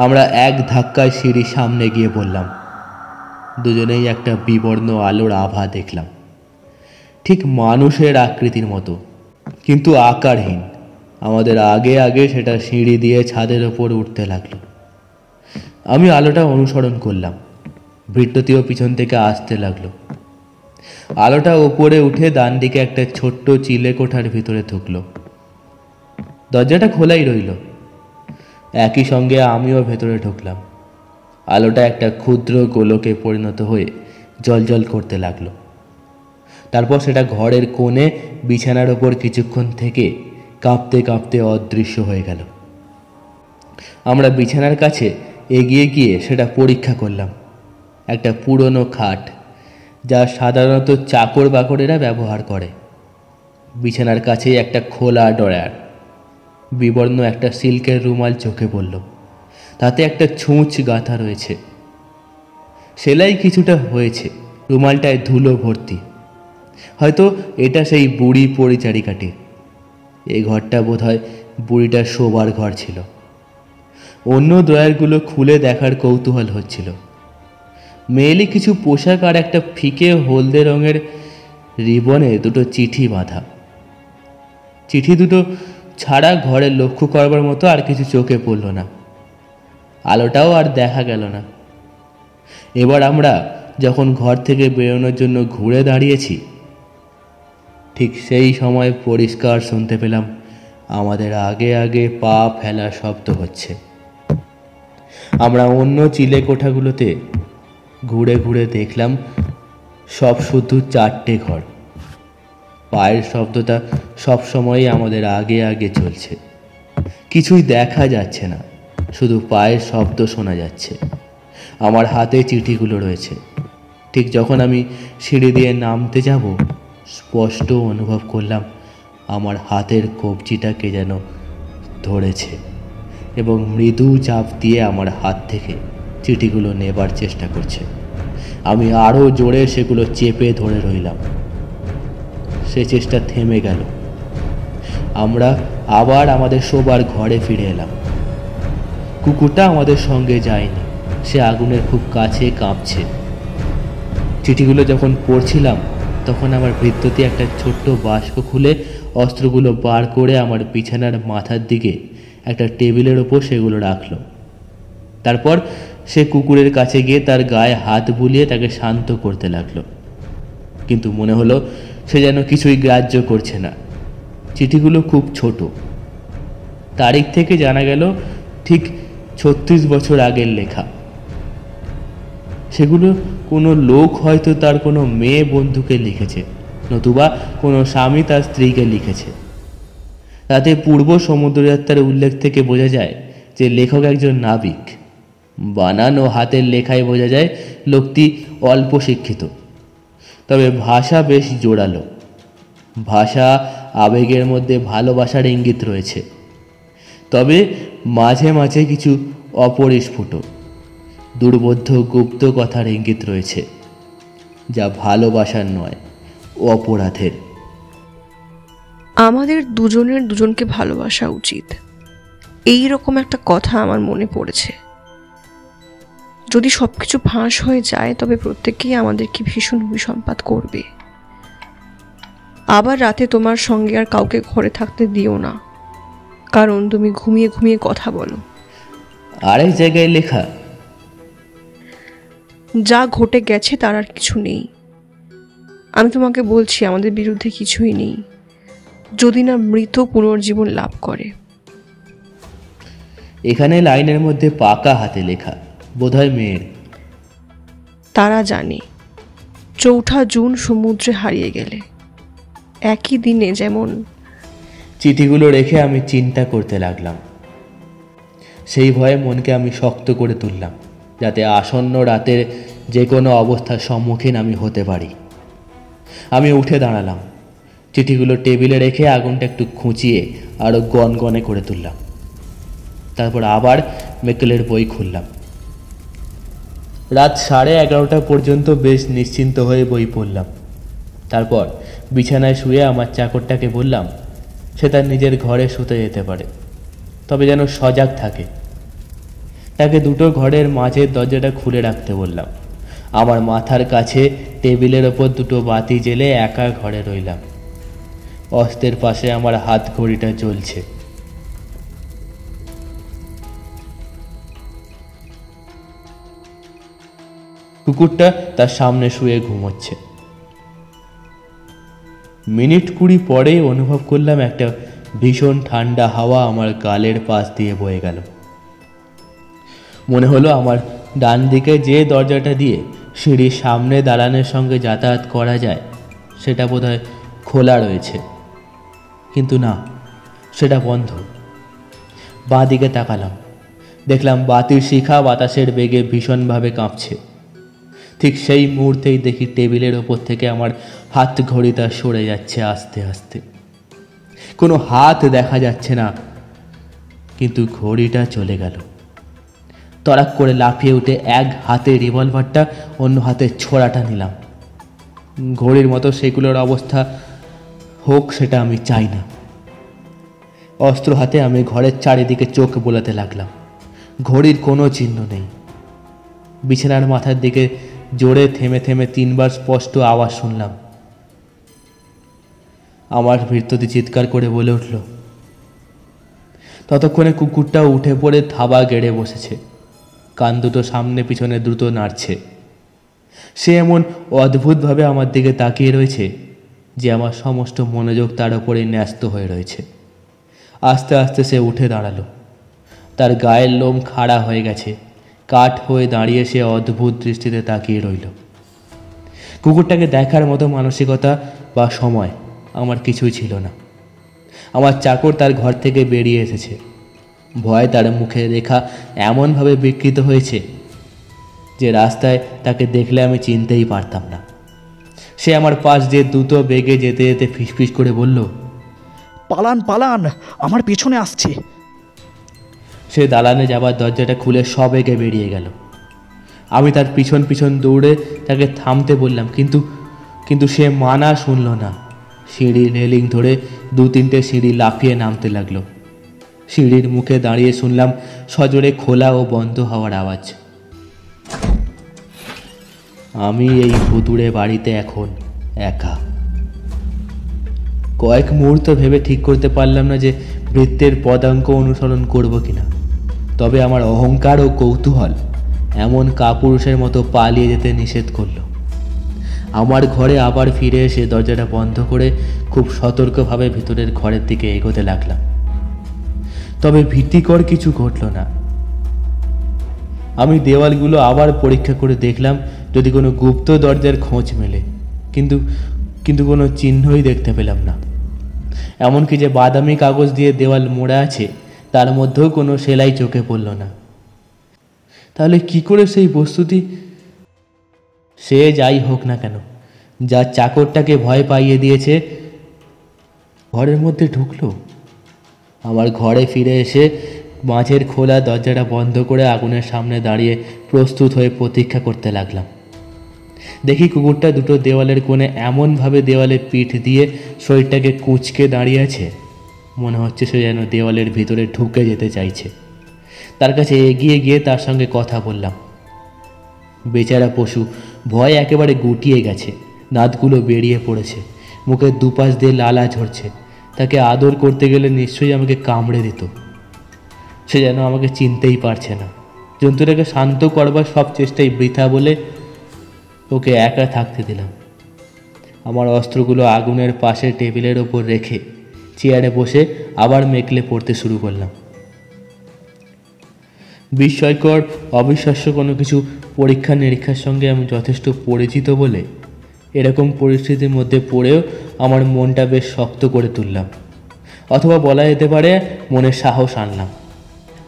আমরা এক ধাক্কায় সিঁড়ি সামনে গিয়ে বললাম। দুজনেই একটা বিবর্ণ আলোর আভা দেখলাম, ঠিক মানুষের আকৃতির মতো, কিন্তু আকারহীন। আমাদের আগে আগে সেটা সিঁড়ি দিয়ে ছাদের ওপর উঠতে লাগলো। আমি আলোটা অনুসরণ করলাম। ভৃত্যতিও পিছন থেকে আসতে লাগলো। আলোটা ওপরে উঠে ডান দিকে একটা ছোট্ট চিলে কোঠার ভিতরে ঢুকলো। দরজাটা খোলাই রইল। একই সঙ্গে আমিও ভেতরে ঢুকলাম। আলোটা একটা ক্ষুদ্র গোলকে পরিণত হয়ে জ্বলজ্বল করতে লাগলো। তারপর সেটা ঘরের কোণে বিছানার ওপর কিছুক্ষণ থেকে কাঁপতে কাঁপতে অদৃশ্য হয়ে গেল। আমরা বিছানার কাছে এগিয়ে গিয়ে সেটা পরীক্ষা করলাম। একটা পুরনো খাট, যা সাধারণত চাকর বাকরেরা ব্যবহার করে। বিছানার কাছেই একটা খোলা ড্রয়ার, বিবর্ণ একটা সিল্কের রুমাল চোখে পড়ল, তাতে একটা ছুঁচ গাঁথা রয়েছে, সেলাই কিছুটা হয়েছে, রুমালটায় ধুলো ভর্তি। হয়তো এটা সেই বুড়ি পরিচারিকাটির। এই ঘরটা বোধহয় বুড়িটার শোবার ঘর ছিল। অন্য ড্রয়ারগুলো খুলে দেখার কৌতূহল হচ্ছিল। মেয়েলি কিছু পোশাক আর একটা ফিকে হলদে রঙের রিবনে দুটো চিঠি বাঁধা। চিঠি দুটো ছাড়া ঘরে লক্ষ্য করবার মতো আর কিছু চোখে পড়ল না। আলোটাও আর দেখা গেল না। এবার আমরা যখন ঘর থেকে বেরোনোর জন্য ঘুরে দাঁড়িয়েছি, ঠিক সেই সময় পরিষ্কার শুনতে পেলাম আমাদের আগে আগে পা ফেলার শব্দ হচ্ছে। আমরা অন্য চিলে কোঠাগুলোতে ঘুরে ঘুরে দেখলাম সব শুধু 4টে ঘর। পায়ের শব্দটা সবসময়ই আমাদের আগে আগে চলছে। কিছুই দেখা যাচ্ছে না, শুধু পায়ের শব্দ শোনা যাচ্ছে। আমার হাতে চিঠিগুলো রয়েছে। ঠিক যখন আমি সিঁড়ি দিয়ে নামতে যাব, স্পষ্ট অনুভব করলাম আমার হাতের কবজিটাকে যেন ধরেছে এবং মৃদু চাপ দিয়ে আমার হাত থেকে চিঠিগুলো নেবার চেষ্টা করছে। আমি আরও জোরে সেগুলো চেপে ধরে রইলাম। সে চেষ্টা থেমে গেল। আমরা আবার আমাদের শোবার ঘরে ফিরে এলাম। কুকুরটা আমাদের সঙ্গে যায়নি, সে আগুনের খুব কাছে কাঁপছে। চিঠিগুলো যখন পড়ছিলাম তখন আমার বৃত্ততে একটা ছোট্ট বাস্ক খুলে অস্ত্রগুলো বার করে আমার বিছানার মাথার দিকে একটা টেবিলের ওপর সেগুলো রাখলো। তারপর সে কুকুরের কাছে গিয়ে তার গায়ে হাত বুলিয়ে তাকে শান্ত করতে লাগলো। কিন্তু মনে হলো সে যেন কিছুই গ্রাহ্য করছে না। চিঠিগুলো খুব ছোট। তারিখ থেকে জানা গেল ঠিক 36 বছর আগের লেখা। সেগুলো কোনো লোক হয়তো তার কোনো মেয়ে বন্ধুকে লিখেছে, নতুবা কোনো স্বামী তার স্ত্রীকে লিখেছে। তাতে পূর্ব সমুদ্রযাত্রার উল্লেখ থেকে বোঝা যায় যে লেখক একজন নাবিক। বানান ও হাতের লেখায় বোঝা যায় লোকটি অল্প শিক্ষিত। তবে ভাষা বেশ জোরালো। ভাষা আবেগের মধ্যে ভালোবাসার ইঙ্গিত রয়েছে, তবে মাঝে মাঝে কিছু অপরিস্ফুট দুর্বোধ্য গুপ্ত কথার ইঙ্গিত রয়েছে, যা ভালোবাসার নয়, অপরাধের। আমাদের দুজনের দুজনকে ভালোবাসা উচিত, এই রকম একটা কথা আমার মনে পড়েছে। যদি সবকিছু ফাঁস হয়ে যায় তবে প্রত্যেকেই আমাদেরকে ভীষণ অভিসম্পাত করবে। আবার রাতে তোমার সঙ্গে আর কাউকে ঘরে থাকতে দিও না, কারণ তুমি ঘুমিয়ে ঘুমিয়ে কথা বলো। আরেক জায়গায় লেখা, যা ঘটে গেছে তার আর কিছু নেই। আমি তোমাকে বলছি আমাদের বিরুদ্ধে কিছুই নেই, যদি না মৃত পুনর্জীবন লাভ করে। এখানে লাইনের মধ্যে পাকা হাতে লেখা, বোধহয় মেয়ের। তারা জানে 4 জুন সমুদ্রে হারিয়ে গেলে একই দিনে যেমন। চিঠিগুলো রেখে আমি চিন্তা করতে লাগলাম। সেই ভয়ে মনকে আমি শক্ত করে তুললাম, যাতে আসন্ন রাতের যে কোনো অবস্থার সম্মুখীন আমি হতে পারি। আমি উঠে দাঁড়ালাম, চিঠিগুলো টেবিলে রেখে আগুনটা একটু খুঁচিয়ে আরও গনগনে করে তুললাম। তারপর আবার মেকেলের বই খুললাম। রাত 11:30 পর্যন্ত বেশ নিশ্চিন্ত হয়ে বই পড়লাম। তারপর বিছানায় শুয়ে আমার চাকরটাকে বললাম সে তার নিজের ঘরে শুতে যেতে পারে, তবে যেন সজাগ থাকে। তাকে দুটো ঘরের মাঝের দরজাটা খুলে রাখতে বললাম। আমার মাথার কাছে টেবিলের ওপর দুটো বাতি জেলে একা ঘরে রইলাম। অস্তের পাশে আমার হাত ঘড়িটা জ্বলছে। কুকুরটা তার সামনে শুয়ে ঘুমোচ্ছে। মিনিট 20 পরেই অনুভব করলাম একটা ভীষণ ঠান্ডা হাওয়া আমার গালের পাশ দিয়ে বয়ে গেল। মনে হলো আমার ডান দিকে যে দরজাটা দিয়ে সিঁড়ির সামনে দালানের সঙ্গে যাতায়াত করা যায় সেটা বোধহয় খোলা রয়েছে, কিন্তু না, সেটা বন্ধ। বাঁ দিকে তাকালাম, দেখলাম বাতির শিখা বাতাসের বেগে ভীষণভাবে কাঁপছে। ঠিক সেই মুহূর্তেই দেখি টেবিলের ওপর থেকে আমার হাত ঘড়িটা সরে যাচ্ছে আস্তে আস্তে। কোনো হাত দেখা যাচ্ছে না, কিন্তু ঘড়িটা চলে গেল। তড়াক করে লাফিয়ে উঠে এক হাতে রিভলভারটা, অন্য হাতে ছোড়াটা নিলাম। ঘড়ির মতো সেগুলোর অবস্থা হোক, সেটা আমি চাই না। অস্ত্র হাতে আমি ঘরের চারিদিকে চোখ বোলাতে লাগলাম। ঘড়ির কোনো চিহ্ন নেই। বিছানার মাথার দিকে জোরে থেমে থেমে 3 বার স্পষ্ট আওয়াজ শুনলাম। আমার ভৃত্যতি চিৎকার করে বলে উঠল। ততক্ষণে কুকুরটাও উঠে পড়ে থাবা গেড়ে বসেছে, কান দুটো সামনে পিছনে দ্রুত নাড়ছে। সে এমন অদ্ভুতভাবে আমার দিকে তাকিয়ে রয়েছে যে আমার সমস্ত মনোযোগ তার ওপরে ন্যস্ত হয়ে রয়েছে। আস্তে আস্তে সে উঠে দাঁড়ালো। তার গায়ের লোম খাড়া হয়ে গেছে, কাঠ হয়ে দাঁড়িয়ে সে অদ্ভুত দৃষ্টিতে তাকিয়ে রইল। কুকুরটাকে দেখার মতো মানসিকতা বা সময় আমার কিছুই ছিল না। আমার চাকর তার ঘর থেকে বেরিয়ে এসেছে। ভয় তার মুখের রেখা এমনভাবে বিকৃত হয়েছে যে রাস্তায় তাকে দেখলে আমি চিনতেই পারতাম না। সে আমার পাশ দিয়ে দ্রুত বেগে যেতে যেতে ফিসফিস করে বলল, পালান পালান, আমার পেছনে আসছে। সে দালানে যাবার দরজাটা খুলে সবেগে বেরিয়ে গেল। আমি তার পিছন পিছন দৌড়ে তাকে থামতে বললাম, কিন্তু সে মানা শুনল না। সিঁড়ির রেলিং ধরে 2-3টে সিঁড়ি লাফিয়ে নামতে লাগলো। সিঁড়ির মুখে দাঁড়িয়ে শুনলাম সজোরে খোলা ও বন্ধ হওয়ার আওয়াজ। আমি এই ভুতুড়ে বাড়িতে এখন একা। কয়েক মুহূর্ত ভেবে ঠিক করতে পারলাম না যে বৃত্তের পদাঙ্ক অনুসরণ করব কিনা। তবে আমার অহংকার ও কৌতূহল এমন কাপুরুষের মতো পালিয়ে যেতে নিষেধ করল। আমার ঘরে আবার ফিরে এসে দরজাটা বন্ধ করে খুব সতর্কভাবে ভিতরের ঘরের দিকে এগোতে লাগলাম। তবে ভীতিকর কিছু ঘটল না। আমি দেওয়ালগুলো আবার পরীক্ষা করে দেখলাম যদি কোনো গুপ্ত দরজার খোঁজ মেলে, কিন্তু কোনো চিহ্নই দেখতে পেলাম না। এমনকি যে বাদামি কাগজ দিয়ে দেওয়াল মোড়া আছে তার মধ্যেও কোনো সেলাই চোখে পড়ল না। তাহলে কি করে সেই বস্তুটি, সে যাই হোক না কেন, যা চাকরটাকে ভয় পাইয়ে দিয়েছে, ঘরের মধ্যে ঢুকলো? আমার ঘরে ফিরে এসে মাঝের খোলা দরজাটা বন্ধ করে আগুনের সামনে দাঁড়িয়ে প্রস্তুত হয়ে প্রতীক্ষা করতে লাগলাম। দেখি কুকুরটা দুটো দেওয়ালের কোণে এমনভাবে দেওয়ালে পিঠ দিয়ে শরীরটাকে কুঁচকে দাঁড়িয়ে আছে, মনে হচ্ছে সে যেন দেওয়ালের ভিতরে ঢুকে যেতে চাইছে। তার কাছে এগিয়ে গিয়ে তার সঙ্গে কথা বললাম। বেচারা পশু ভয় একেবারে গুটিয়ে গেছে, দাঁতগুলো বেরিয়ে পড়েছে, মুখের দুপাশ দিয়ে লালা ঝরছে। তাকে আদর করতে গেলে নিশ্চয়ই আমাকে কামড়ে দিত। সে যেন আমাকে চিনতেই পারছে না। জন্তুটাকে শান্ত করবার সব চেষ্টাই বৃথা বলে ওকে একা থাকতে দিলাম। আমার অস্ত্রগুলো আগুনের পাশে টেবিলের ওপর রেখে চেয়ারে বসে আবার মেকলে পড়তে শুরু করলাম। বিস্ময়কর অবিশ্বাস্য কোনো কিছু পরীক্ষা নিরীক্ষার সঙ্গে আমি যথেষ্ট পরিচিত বলে এরকম পরিস্থিতির মধ্যে পড়েও আমার মনটা বেশ শক্ত করে তুললাম, অথবা বলা যেতে পারে মনে সাহস আনলাম।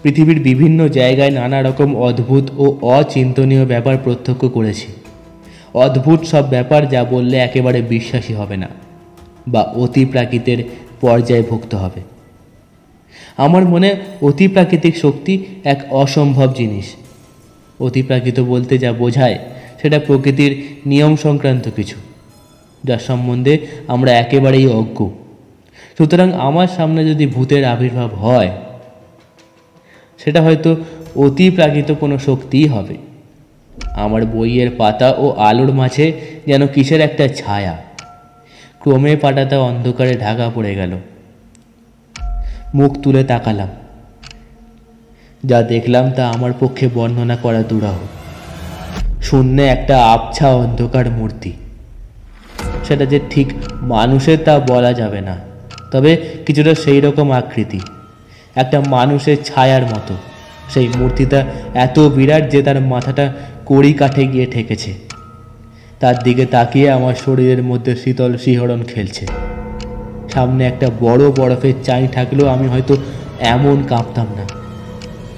পৃথিবীর বিভিন্ন জায়গায় নানা রকম অদ্ভুত ও অচিন্তনীয় ব্যাপার প্রত্যক্ষ করেছি। অদ্ভুত সব ব্যাপার যা বললে একেবারে বিশ্বাসী হবে না বা অতি প্রাকৃতের পর্যায়ভুক্ত হবে। আমার মনে অতি প্রাকৃতিক শক্তি এক অসম্ভব জিনিস। অতি প্রাকৃত বলতে যা বোঝায় সেটা প্রকৃতির নিয়ম সংক্রান্ত কিছু, যার সম্বন্ধে আমরা একেবারেই অজ্ঞ। সুতরাং আমার সামনে যদি ভূতের আবির্ভাব হয়, সেটা হয়তো অতি প্রাকৃত কোনো শক্তিই হবে। আমার বইয়ের পাতা ও আলোর মাঝে যেন কিসের একটা ছায়া। ক্রমে পাতাটা অন্ধকারে ঢাকা পড়ে গেল। মুখ তুলে তাকালাম। যা দেখলাম তা আমার পক্ষে বর্ণনা করা দুরূহ। শূন্যে একটা আবছা অন্ধকার মূর্তি। সেটা যে ঠিক মানুষের তা বলা যাবে না, তবে কিছুটা সেই রকম আকৃতি, একটা মানুষের ছায়ার মতো। সেই মূর্তিটা এত বিরাট যে তার মাথাটা কড়ি কাঠে গিয়ে ঠেকেছে। তার দিকে তাকিয়ে আমার শরীরের মধ্যে শীতল শিহরণ খেলছে। সামনে একটা বড় বরফের চাই থাকলেও আমি হয়তো এমন কাঁপতাম না।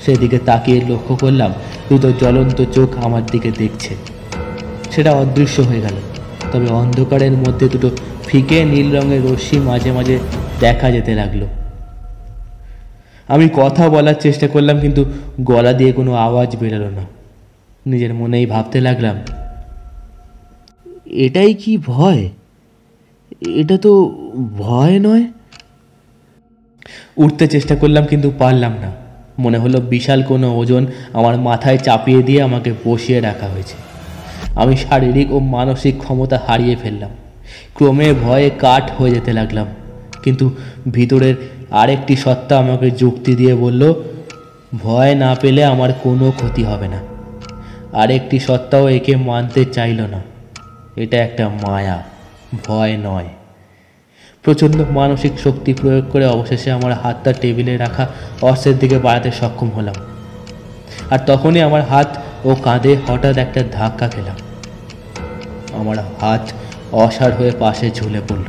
সেদিকে তাকিয়ে লক্ষ্য করলাম দুটো জ্বলন্ত চোখ আমার দিকে দেখছে। সেটা অদৃশ্য হয়ে গেল। তবে অন্ধকারের মধ্যে দুটো ফিকে নীল রঙের রশ্মি মাঝে মাঝে দেখা যেতে লাগলো। আমি কথা বলার চেষ্টা করলাম, কিন্তু গলা দিয়ে কোনো আওয়াজ বেরোলো না। নিজের মনেই ভাবতে লাগলাম, এটাই কি ভয়? এটা তো ভয় নয়। উঠতে চেষ্টা করলাম, কিন্তু পারলাম না। মনে হলো বিশাল কোনো ওজন আমার মাথায় চাপিয়ে দিয়ে আমাকে বসিয়ে রাখা হয়েছে। আমি শারীরিক ও মানসিক ক্ষমতা হারিয়ে ফেললাম। ক্রমে ভয়ে কাঠ হয়ে যেতে লাগলাম। কিন্তু ভিতরের আরেকটি সত্তা আমাকে যুক্তি দিয়ে বলল, ভয় না পেলে আমার কোনো ক্ষতি হবে না। আরেকটি সত্তাও একে মানতে চাইল না। এটা একটা মায়া, ভয় নয়। প্রচণ্ড মানসিক শক্তি প্রয়োগ করে অবশেষে আমার হাতটা টেবিলে রাখা অস্ত্রের দিকে বাড়াতে সক্ষম হলাম। আর তখনই আমার হাত ও কাঁধে হঠাৎ একটা ধাক্কা খেলাম। আমার হাত অসাড় হয়ে পাশে ঝুলে পড়ল।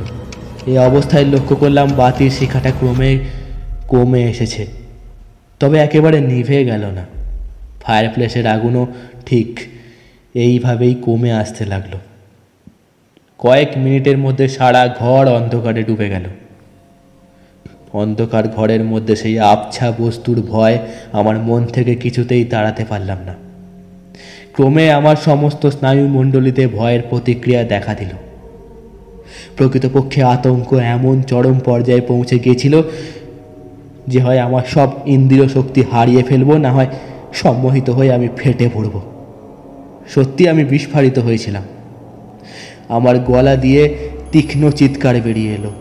এই অবস্থায় লক্ষ্য করলাম বাতির শিখাটা ক্রমে কমে এসেছে, তবে একেবারে নিভে গেল না। ফায়ার প্লেসের আগুনও ঠিক এইভাবেই কমে আসতে লাগলো। কয়েক মিনিটের মধ্যে সারা ঘর অন্ধকারে ডুবে গেল। অন্ধকার ঘরের মধ্যে সেই আবছা বস্তুর ভয় আমার মন থেকে কিছুতেই তাড়াতে পারলাম না। ক্রমে আমার সমস্ত স্নায়ুমণ্ডলীতে ভয়ের প্রতিক্রিয়া দেখা দিল। প্রকৃতপক্ষে আতঙ্ক এমন চরম পর্যায়ে পৌঁছে গিয়েছিল যে হয় আমার সব ইন্দ্রিয় শক্তি হারিয়ে ফেলবো, না হয় সম্মোহিত হয়ে আমি ফেটে পড়ব। সত্যি আমি বিস্ফারিত হয়েছিলাম। আমার গলা দিয়ে তীক্ষ্ণ চিৎকার বেরিয়ে এলো।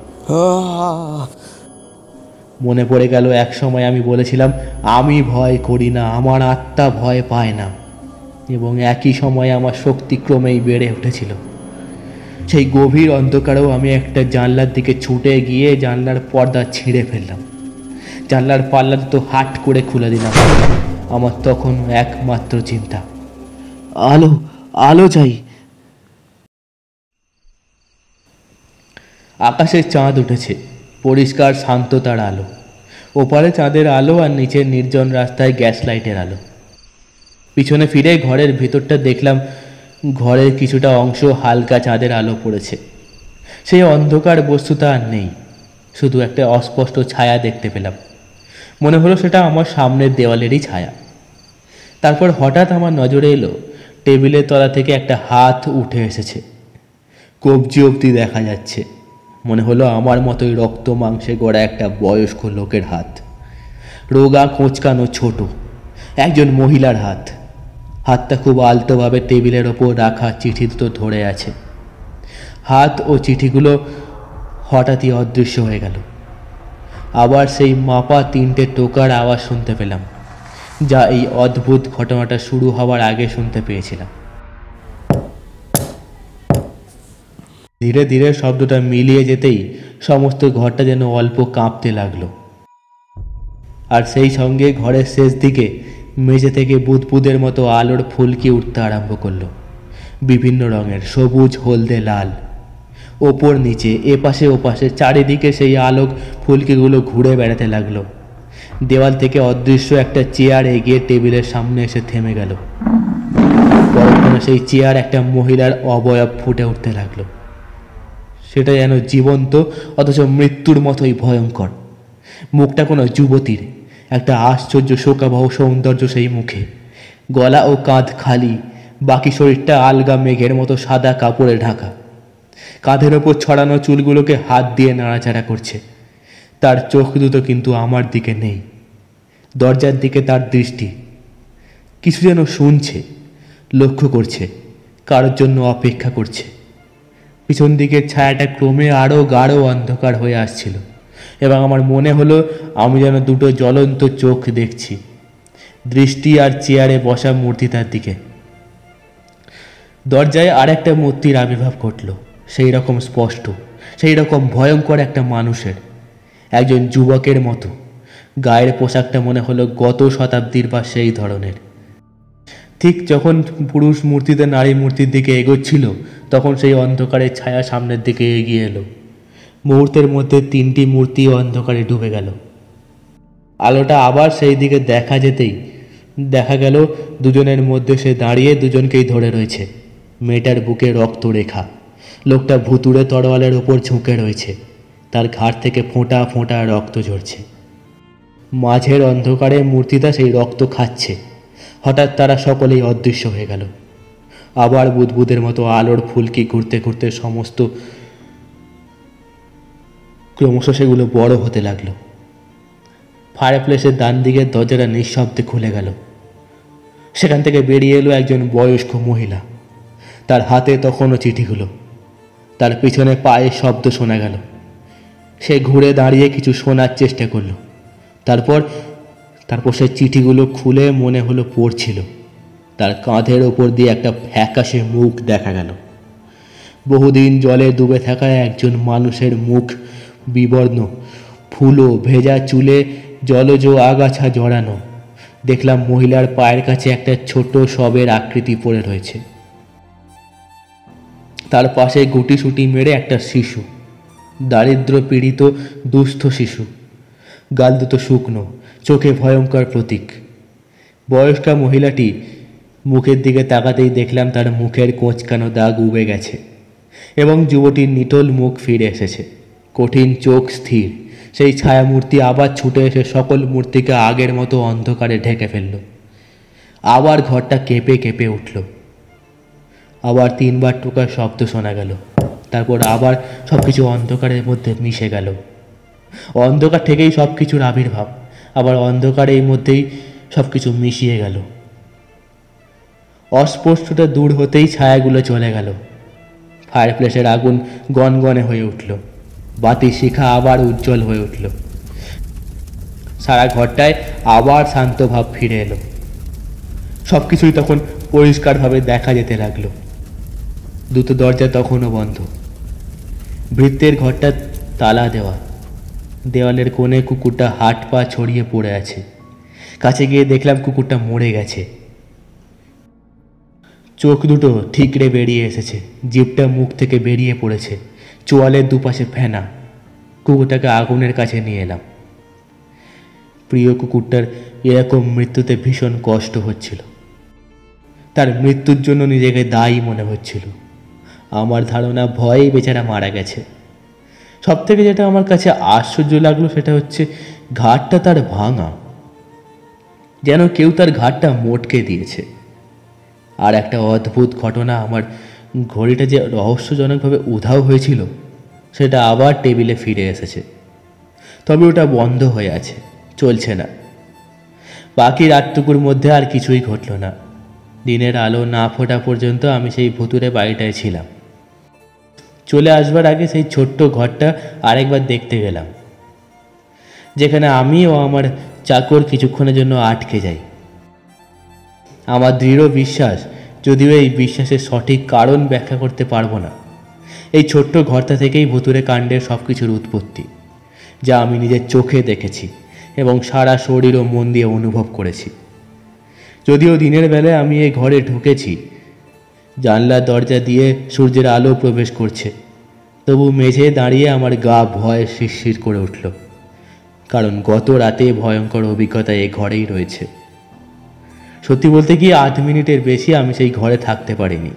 মনে পড়ে গেল এক সময় আমি বলেছিলাম, আমি ভয় করি না, আমার আত্মা ভয় পায় না। এবং একই সময়ে আমার শক্তি ক্রমেই বেড়ে উঠেছিল। সেই গভীর অন্ধকারেও আমি একটা জানলার দিকে ছুটে গিয়ে জানলার পর্দা ছিঁড়ে ফেললাম। জানলার পাল্লা তো হাট করে খুলে দিলাম। আমার তখন একমাত্র চিন্তা, আলো, আলো চাই। আকাশে চাঁদ উঠেছে, পরিষ্কার শান্ত তার আলো। ওপারে চাঁদের আলো আর নিচের নির্জন রাস্তায় গ্যাস লাইটের আলো। পিছনে ফিরে ঘরের ভিতরটা দেখলাম, ঘরের কিছুটা অংশ হালকা চাঁদের আলো পড়েছে। সেই অন্ধকার বস্তুটা আর নেই, শুধু একটা অস্পষ্ট ছায়া দেখতে পেলাম। মনে হলো সেটা আমার সামনের দেওয়ালেরই ছায়া। তারপর হঠাৎ আমার নজরে এলো টেবিলের তলা থেকে একটা হাত উঠে এসেছে। কবজি অবধি দেখা যাচ্ছে। মনে হলো আমার মতোই রক্ত মাংসে গড়া একটা বয়স্ক লোকের হাত। রোগা, কোঁচকানো, ছোট একজন মহিলার হাত। হাতটা খুব আলতোভাবে টেবিলের ওপর রাখা চিঠি দুটো ধরে আছে। হাত ও চিঠিগুলো হঠাৎই অদৃশ্য হয়ে গেল। আবার সেই মাপা 3টে টোকার আওয়াজ শুনতে পেলাম, যা এই অদ্ভুত ঘটনাটা শুরু হওয়ার আগে শুনতে পেয়েছিলাম। ধীরে ধীরে শব্দটা মিলিয়ে যেতেই সমস্ত ঘরটা যেন অল্প কাঁপতে লাগলো। আর সেই সঙ্গে ঘরের শেষ দিকে মেঝে থেকে বুদবুদের মতো আলোর ফুলকি উঠতে আরম্ভ করলো। বিভিন্ন রঙের, সবুজ, হলদে, লাল। ওপর নিচে, এপাশে ওপাশে চারিদিকে সেই আলোক ফুলকিগুলো ঘুরে বেড়াতে লাগলো। দেওয়াল থেকে অদৃশ্য একটা চেয়ার এগিয়ে টেবিলের সামনে এসে থেমে গেল। পরক্ষণে সেই চেয়ার একটা মহিলার অবয়ব ফুটে উঠতে লাগলো। সেটা যেন জীবন্ত, অথচ মৃত্যুর মতোই ভয়ঙ্কর। মুখটা কোনো যুবতীর, একটা আশ্চর্য শোকাবহ সৌন্দর্য সেই মুখে। গলা ও কাঁধ খালি, বাকি শরীরটা আলগা মেঘের মতো সাদা কাপড়ে ঢাকা। কাঁধের ওপর ছড়ানো চুলগুলোকে হাত দিয়ে নাড়াচাড়া করছে। তার চোখ দুটো কিন্তু আমার দিকে নেই। দরজার দিকে তার দৃষ্টি। কিছু যেন শুনছে, লক্ষ্য করছে, কারোর জন্য অপেক্ষা করছে। পিছন দিকের ছায়াটা ক্রমে আরও গাঢ় অন্ধকার হয়ে আসছিল এবং আমার মনে হলো আমি যেন দুটো জ্বলন্ত চোখ দেখছি, দৃষ্টি আর চেয়ারে বসা মূর্তিটার দিকে। দরজায় আর একটা মূর্তির আবির্ভাব ঘটল, সেই রকম স্পষ্ট, সেই রকম ভয়ঙ্কর একটা মানুষের, একজন যুবকের মতো। গায়ের পোশাকটা মনে হলো গত শতাব্দীর বা সেই ধরনের। ঠিক যখন পুরুষ মূর্তিতে নারী মূর্তির দিকে এগোচ্ছিল, তখন সেই অন্ধকারের ছায়া সামনের দিকে এগিয়ে এলো। মুহূর্তের মধ্যে 3টি মূর্তি অন্ধকারে ডুবে গেল। আলোটা আবার সেই দিকে দেখা যেতেই দেখা গেল দুজনের মধ্যে সে দাঁড়িয়ে দুজনকেই ধরে রয়েছে। মেয়েটার বুকে রক্ত রেখা। লোকটা ভুতুড়ে তরোয়ালের ওপর ঝুঁকে রয়েছে, তার ঘাড় থেকে ফোঁটা ফোঁটা রক্ত ঝরছে। মাঝের অন্ধকারে মূর্তিটা সেই রক্ত খাচ্ছে। হঠাৎ তারা সকলেই অদৃশ্য হয়ে গেল। আবার বুদবুদের মতো আলোর ফুলকি ঘুরতে ঘুরতে ক্রমশ সেগুলো বড় হতে লাগলো। ফায়ারপ্লেসের ডান দিকের দরজাটা নিঃশব্দে খুলে গেল। সেখান থেকে বেরিয়ে এলো একজন বয়স্ক মহিলা। তার হাতে তখনও চিঠিগুলো। তার পিছনে পায়ের শব্দ শোনা গেল। সে ঘুরে দাঁড়িয়ে কিছু শোনার চেষ্টা করলো। তারপর সে চিঠিগুলো খুলে মনে হলো পড়ছিল। তার কাঁধের ওপর দিয়ে একটা ফ্যাকাশে মুখ দেখা গেল। বহুদিন জলে ডুবে থাকা একজন মানুষের মুখ, বিবর্ণ, ফুলো ভেজা চুলে জলজ আগাছা জড়ানো। দেখলাম মহিলার পায়ের কাছে একটা ছোট শবের আকৃতি পড়ে রয়েছে। তার পাশে গুটিসুটি মেরে একটা শিশু, দারিদ্র পীড়িত দুস্থ শিশু, গাল দুটো শুকনো, চোখে ভয়ঙ্কর প্রতীক। বয়স্কা মহিলাটি মুখের দিকে তাকাতেই দেখলাম তার মুখের কোঁচকানো দাগ উবে গেছে এবং যুবতীর নিটোল মুখ ফিরে এসেছে। কঠিন চোখ স্থির। সেই ছায়ামূর্তি আবার ছুটে এসে সকল মূর্তিকে আগের মতো অন্ধকারে ঢেকে ফেলল। আবার ঘরটা কেঁপে কেঁপে উঠল। আবার 3 বার টোকার শব্দ শোনা গেল। তারপর আবার সবকিছু অন্ধকারের মধ্যে মিশে গেল। অন্ধকার থেকেই সব কিছুর আবির্ভাব। আবার অন্ধকারের মধ্যেই সব কিছু মিশিয়ে গেল। অস্পষ্টতা দূর হতেই ছায়াগুলো চলে গেল। ফায়ারপ্লেসের আগুন গনগনে হয়ে উঠল। বাতির শিখা আবার উজ্জ্বল হয়ে উঠল। সারা ঘরটায় আবার শান্ত ভাব ফিরে এলো। সব কিছুই তখন পরিষ্কারভাবে দেখা যেতে লাগলো। দুটো দরজা তখনও বন্ধ। ভৃত্যের ঘরটা তালা দেওয়া। দেওয়ালের কোণে কুকুরটা হাত পা ছড়িয়ে পড়ে আছে। কাছে গিয়ে দেখলাম কুকুরটা মরে গেছে। চোখ দুটো ঠিকরে বেরিয়ে এসেছে, জিভটা মুখ থেকে বেরিয়ে পড়েছে, চোয়ালের দুপাশে ফেনা। কুকুরটাকে আগুনের কাছে নিয়ে এলাম। প্রিয় কুকুরটার এরকম মৃত্যুতে ভীষণ কষ্ট হচ্ছিল। তার মৃত্যুর জন্য নিজেকে দায়ী মনে হচ্ছিল। আমার ধারণা ভয়েই বেচারা মারা গেছে। সব থেকে যেটা আমার কাছে আশ্চর্য লাগলো সেটা হচ্ছে ঘাটটা তার ভাঙা, যেন কেউ তার ঘাটটা মোটকে দিয়েছে। আর একটা অদ্ভুত ঘটনা, আমার ঘড়িটা যে রহস্যজনকভাবে উধাও হয়েছিল সেটা আবার টেবিলে ফিরে এসেছে। তবে ওটা বন্ধ হয়ে আছে, চলছে না। বাকি রাতটুকুর মধ্যে আর কিছুই ঘটল না। দিনের আলো না ফোটা পর্যন্ত আমি সেই ভুতুরে বাড়িটায় ছিলাম। চলে আসবার আগে সেই ছোট্ট ঘরটা আরেকবার দেখতে গেলাম, যেখানে আমি ও আমার চাকর কিছুক্ষণের জন্য আটকে যাই। আমার দৃঢ় বিশ্বাস, যদিও এই বিশ্বাসের সঠিক কারণ ব্যাখ্যা করতে পারবো না, এই ছোট্ট ঘরটা থেকেই ভুতুরে কাণ্ডের সব কিছুর উৎপত্তি, যা আমি নিজের চোখে দেখেছি এবং সারা শরীর ও মন দিয়ে অনুভব করেছি। যদিও দিনের বেলায় আমি এই ঘরে ঢুকেছি, জানলার দরজা দিয়ে সূর্যের আলো প্রবেশ করছে, তবু মেঝে দাঁড়িয়ে আমার গা ভয়ে শিরশির করে উঠল। কারণ গত রাতে ভয়ঙ্কর অভিজ্ঞতা এই ঘরেই রয়েছে। সত্যি বলতে কি 8 মিনিটের বেশি আমি সেই ঘরে থাকতে পারিনি।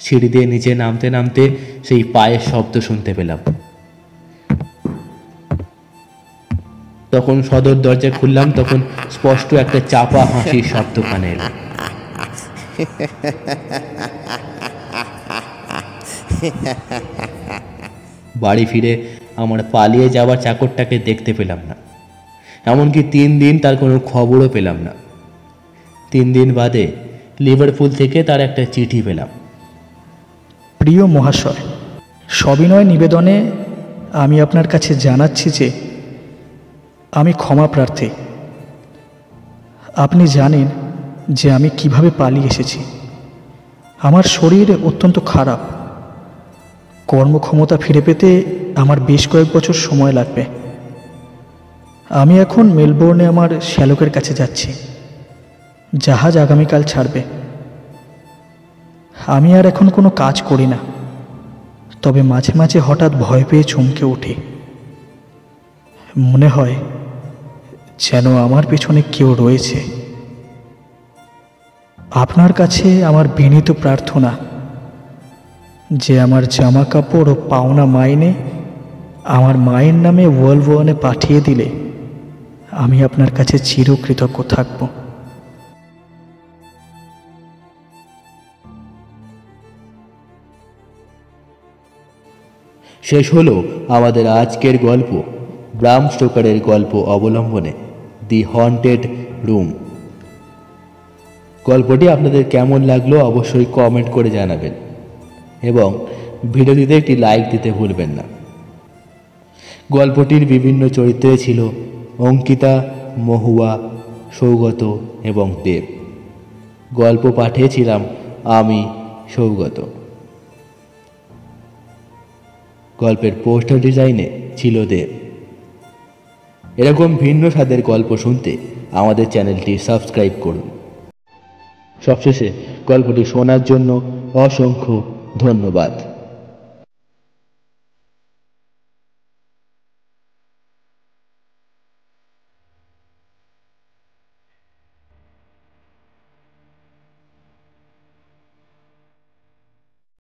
সিঁড়ি দিয়ে নিচে নামতে নামতে সেই পায়ের শব্দ শুনতে পেলাম। তখন সদর দরজা খুললাম, তখন স্পষ্ট একটা চাপা হাসির শব্দ কানে এলো। বাড়ি ফিরে আমার পালিয়ে যাওয়ার চাকরটাকে দেখতে পেলাম না। এমনকি 3 দিন তার কোনো খবরও পেলাম না। 3 দিন বাদে লিভারপুল থেকে তার একটা চিঠি পেলাম। প্রিয় মহাশয়, সবিনয় নিবেদনে আমি আপনার কাছে জানাচ্ছি যে আমি ক্ষমা প্রার্থী। আপনি জানেন যে আমি কিভাবে পালিয়ে এসেছি। আমার শরীর অত্যন্ত খারাপ। কর্মক্ষমতা ফিরে পেতে আমার বেশ কয়েক বছর সময় লাগবে। আমি এখন মেলবোর্নে আমার শ্যালকের কাছে যাচ্ছি। জাহাজ আগামীকাল ছাড়বে। আমি আর এখন কোনো কাজ করি না, তবে মাঝে মাঝে হঠাৎ ভয় পেয়ে চমকে উঠি। মনে হয় যেন আমার পেছনে কেউ রয়েছে। আপনার কাছে আমার বিনীত প্রার্থনা, যে আমার জামা কাপড় ও পাওনা মাইনে আমার মায়ের নামে ওয়ার্ল্ড ওয়ানে পাঠিয়ে দিলে আমি আপনার কাছে চিরকৃতজ্ঞ থাকব। শেষ হলো আমাদের আজকের গল্প, ব্রাম স্টোকারের গল্প অবলম্বনে দি হন্টেড রুম। গল্পটি আপনাদের কেমন লাগলো অবশ্যই কমেন্ট করে জানাবেন এবং ভিডিওটিতে একটি লাইক দিতে ভুলবেন না। গল্পটির বিভিন্ন চরিত্রে ছিল অঙ্কিতা, মহুয়া, সৌগত এবং দেব। গল্প পাঠিয়েছিলাম আমি, সৌগত। গল্পের পোস্টার ডিজাইনে ছিল দেব। এরকম ভিন্ন স্বাদের গল্প শুনতে আমাদের চ্যানেলটি সাবস্ক্রাইব করুন। সবশেষে গল্পটি শোনার জন্য অসংখ্য ধন্যবাদ।